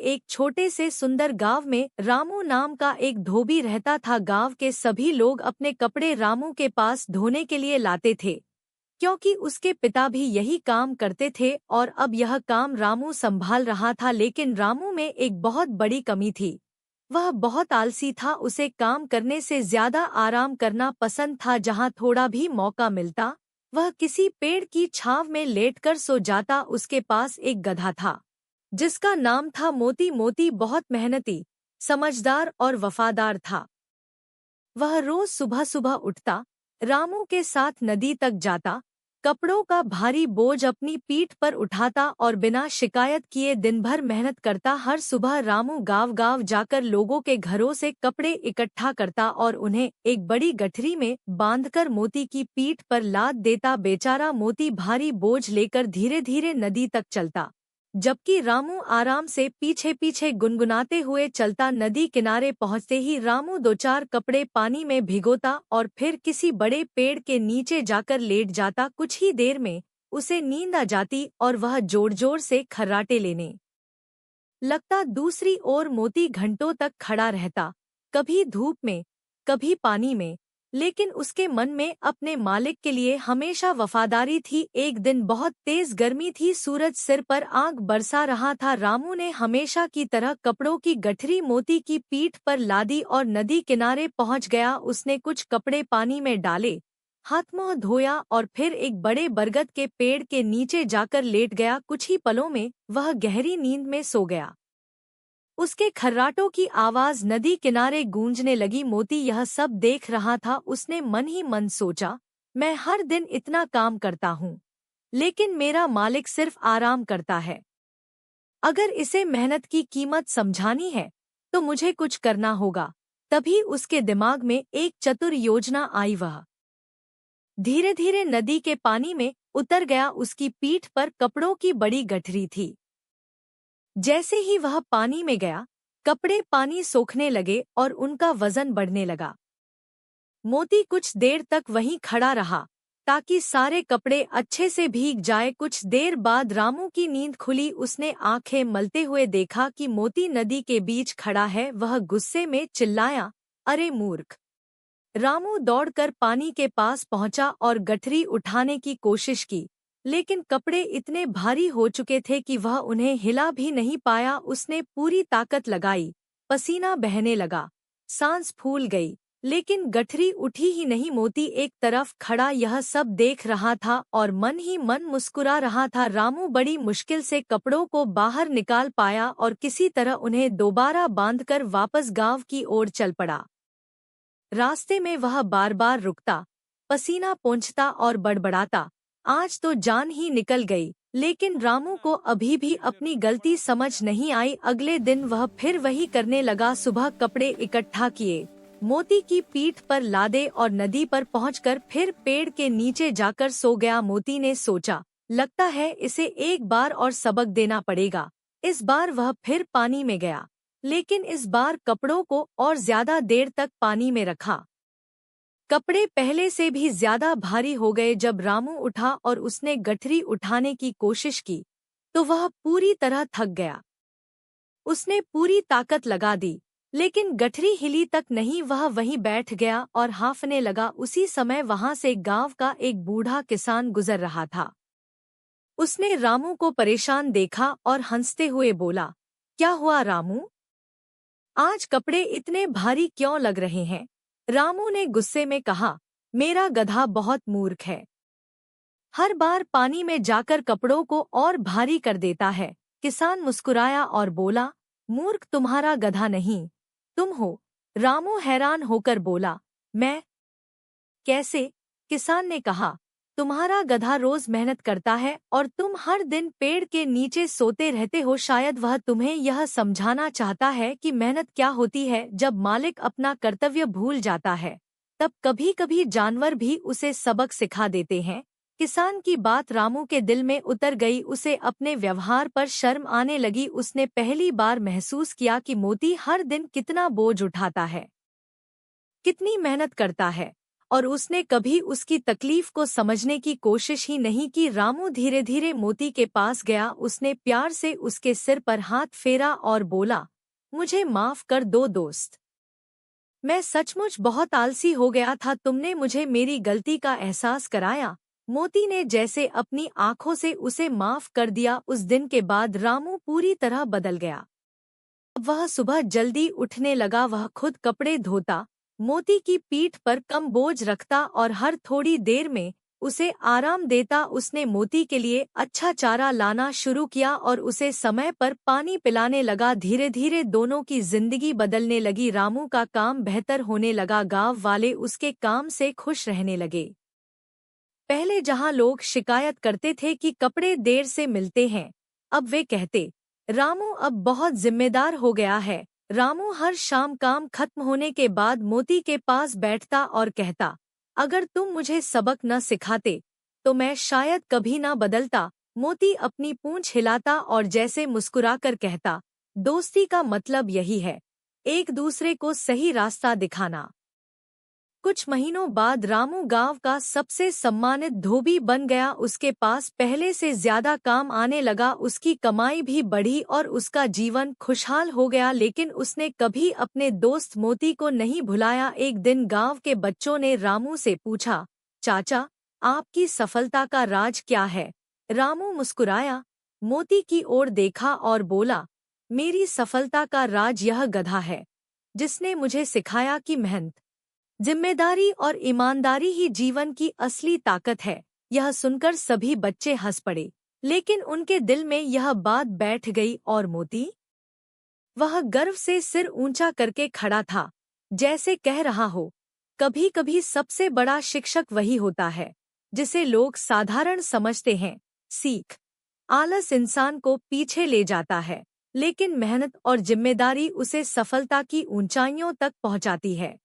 एक छोटे से सुंदर गांव में रामू नाम का एक धोबी रहता था। गांव के सभी लोग अपने कपड़े रामू के पास धोने के लिए लाते थे, क्योंकि उसके पिता भी यही काम करते थे और अब यह काम रामू संभाल रहा था। लेकिन रामू में एक बहुत बड़ी कमी थी। वह बहुत आलसी था। उसे काम करने से ज्यादा आराम करना पसंद था। जहाँ थोड़ा भी मौका मिलता, वह किसी पेड़ की छांव में लेटकर सो जाता। उसके पास एक गधा था जिसका नाम था मोती। मोती बहुत मेहनती, समझदार और वफादार था। वह रोज सुबह सुबह उठता, रामू के साथ नदी तक जाता, कपड़ों का भारी बोझ अपनी पीठ पर उठाता और बिना शिकायत किए दिन भर मेहनत करता। हर सुबह रामू गांव गांव जाकर लोगों के घरों से कपड़े इकट्ठा करता और उन्हें एक बड़ी गठरी में बांधकर मोती की पीठ पर लाद देता। बेचारा मोती भारी बोझ लेकर धीरे धीरे नदी तक चलता, जबकि रामू आराम से पीछे पीछे गुनगुनाते हुए चलता। नदी किनारे पहुंचते ही रामू दो चार कपड़े पानी में भिगोता और फिर किसी बड़े पेड़ के नीचे जाकर लेट जाता। कुछ ही देर में उसे नींद आ जाती और वह जोर जोर से खर्राटे लेने लगता। दूसरी ओर मोती घंटों तक खड़ा रहता, कभी धूप में, कभी पानी में, लेकिन उसके मन में अपने मालिक के लिए हमेशा वफादारी थी। एक दिन बहुत तेज गर्मी थी, सूरज सिर पर आग बरसा रहा था। रामू ने हमेशा की तरह कपड़ों की गठरी मोती की पीठ पर लादी और नदी किनारे पहुंच गया। उसने कुछ कपड़े पानी में डाले, हाथ मुंह धोया और फिर एक बड़े बरगद के पेड़ के नीचे जाकर लेट गया। कुछ ही पलों में वह गहरी नींद में सो गया। उसके खर्राटों की आवाज नदी किनारे गूंजने लगी। मोती यह सब देख रहा था। उसने मन ही मन सोचा, मैं हर दिन इतना काम करता हूँ, लेकिन मेरा मालिक सिर्फ आराम करता है। अगर इसे मेहनत की कीमत समझानी है तो मुझे कुछ करना होगा। तभी उसके दिमाग में एक चतुर योजना आई। वह धीरे धीरे नदी के पानी में उतर गया। उसकी पीठ पर कपड़ों की बड़ी गठरी थी। जैसे ही वह पानी में गया, कपड़े पानी सोखने लगे और उनका वजन बढ़ने लगा। मोती कुछ देर तक वहीं खड़ा रहा ताकि सारे कपड़े अच्छे से भीग जाए। कुछ देर बाद रामू की नींद खुली। उसने आंखें मलते हुए देखा कि मोती नदी के बीच खड़ा है। वह गुस्से में चिल्लाया, अरे मूर्ख! रामू दौड़कर पानी के पास पहुंचा और गठरी उठाने की कोशिश की, लेकिन कपड़े इतने भारी हो चुके थे कि वह उन्हें हिला भी नहीं पाया। उसने पूरी ताकत लगाई, पसीना बहने लगा, सांस फूल गई, लेकिन गठरी उठी ही नहीं। मोती एक तरफ खड़ा यह सब देख रहा था और मन ही मन मुस्कुरा रहा था। रामू बड़ी मुश्किल से कपड़ों को बाहर निकाल पाया और किसी तरह उन्हें दोबारा बांधकर वापस गांव की ओर चल पड़ा। रास्ते में वह बार बार रुकता, पसीना पोंछता और बड़बड़ाता, आज तो जान ही निकल गई। लेकिन रामू को अभी भी अपनी गलती समझ नहीं आई। अगले दिन वह फिर वही करने लगा। सुबह कपड़े इकट्ठा किए, मोती की पीठ पर लादे और नदी पर पहुंचकर फिर पेड़ के नीचे जाकर सो गया। मोती ने सोचा, लगता है इसे एक बार और सबक देना पड़ेगा। इस बार वह फिर पानी में गया, लेकिन इस बार कपड़ों को और ज्यादा देर तक पानी में रखा। कपड़े पहले से भी ज्यादा भारी हो गए। जब रामू उठा और उसने गठरी उठाने की कोशिश की तो वह पूरी तरह थक गया। उसने पूरी ताकत लगा दी, लेकिन गठरी हिली तक नहीं। वह वहीं बैठ गया और हांफने लगा। उसी समय वहां से गांव का एक बूढ़ा किसान गुजर रहा था। उसने रामू को परेशान देखा और हंसते हुए बोला, क्या हुआ रामू? आज कपड़े इतने भारी क्यों लग रहे हैं? रामू ने गुस्से में कहा, मेरा गधा बहुत मूर्ख है। हर बार पानी में जाकर कपड़ों को और भारी कर देता है। किसान मुस्कुराया और बोला, मूर्ख तुम्हारा गधा नहीं, तुम हो। रामू हैरान होकर बोला, मैं? कैसे? किसान ने कहा, तुम्हारा गधा रोज मेहनत करता है और तुम हर दिन पेड़ के नीचे सोते रहते हो। शायद वह तुम्हें यह समझाना चाहता है कि मेहनत क्या होती है। जब मालिक अपना कर्तव्य भूल जाता है, तब कभी कभी जानवर भी उसे सबक सिखा देते हैं। किसान की बात रामू के दिल में उतर गई। उसे अपने व्यवहार पर शर्म आने लगी। उसने पहली बार महसूस किया कि मोती हर दिन कितना बोझ उठाता है, कितनी मेहनत करता है, और उसने कभी उसकी तकलीफ को समझने की कोशिश ही नहीं की। रामू धीरे धीरे मोती के पास गया, उसने प्यार से उसके सिर पर हाथ फेरा और बोला, मुझे माफ कर दो दोस्त। मैं सचमुच बहुत आलसी हो गया था, तुमने मुझे मेरी गलती का एहसास कराया। मोती ने जैसे अपनी आंखों से उसे माफ कर दिया। उस दिन के बाद रामू पूरी तरह बदल गया। वह सुबह जल्दी उठने लगा, वह खुद कपड़े धोता, मोती की पीठ पर कम बोझ रखता और हर थोड़ी देर में उसे आराम देता। उसने मोती के लिए अच्छा चारा लाना शुरू किया और उसे समय पर पानी पिलाने लगा। धीरे धीरे दोनों की जिंदगी बदलने लगी। रामू का काम बेहतर होने लगा, गांव वाले उसके काम से खुश रहने लगे। पहले जहां लोग शिकायत करते थे कि कपड़े देर से मिलते हैं, अब वे कहते, रामू अब बहुत जिम्मेदार हो गया है। रामू हर शाम काम खत्म होने के बाद मोती के पास बैठता और कहता, अगर तुम मुझे सबक न सिखाते तो मैं शायद कभी न बदलता। मोती अपनी पूंछ हिलाता और जैसे मुस्कुराकर कहता, दोस्ती का मतलब यही है, एक दूसरे को सही रास्ता दिखाना। कुछ महीनों बाद रामू गांव का सबसे सम्मानित धोबी बन गया। उसके पास पहले से ज्यादा काम आने लगा, उसकी कमाई भी बढ़ी और उसका जीवन खुशहाल हो गया। लेकिन उसने कभी अपने दोस्त मोती को नहीं भुलाया। एक दिन गांव के बच्चों ने रामू से पूछा, चाचा, आपकी सफलता का राज क्या है? रामू मुस्कुराया, मोती की ओर देखा और बोला, मेरी सफलता का राज यह गधा है, जिसने मुझे सिखाया कि मेहनत, जिम्मेदारी और ईमानदारी ही जीवन की असली ताकत है। यह सुनकर सभी बच्चे हंस पड़े, लेकिन उनके दिल में यह बात बैठ गई और मोती, वह गर्व से सिर ऊंचा करके खड़ा था, जैसे कह रहा हो, कभी कभी सबसे बड़ा शिक्षक वही होता है जिसे लोग साधारण समझते हैं। सीख, आलस इंसान को पीछे ले जाता है, लेकिन मेहनत और जिम्मेदारी उसे सफलता की ऊंचाइयों तक पहुंचाती है।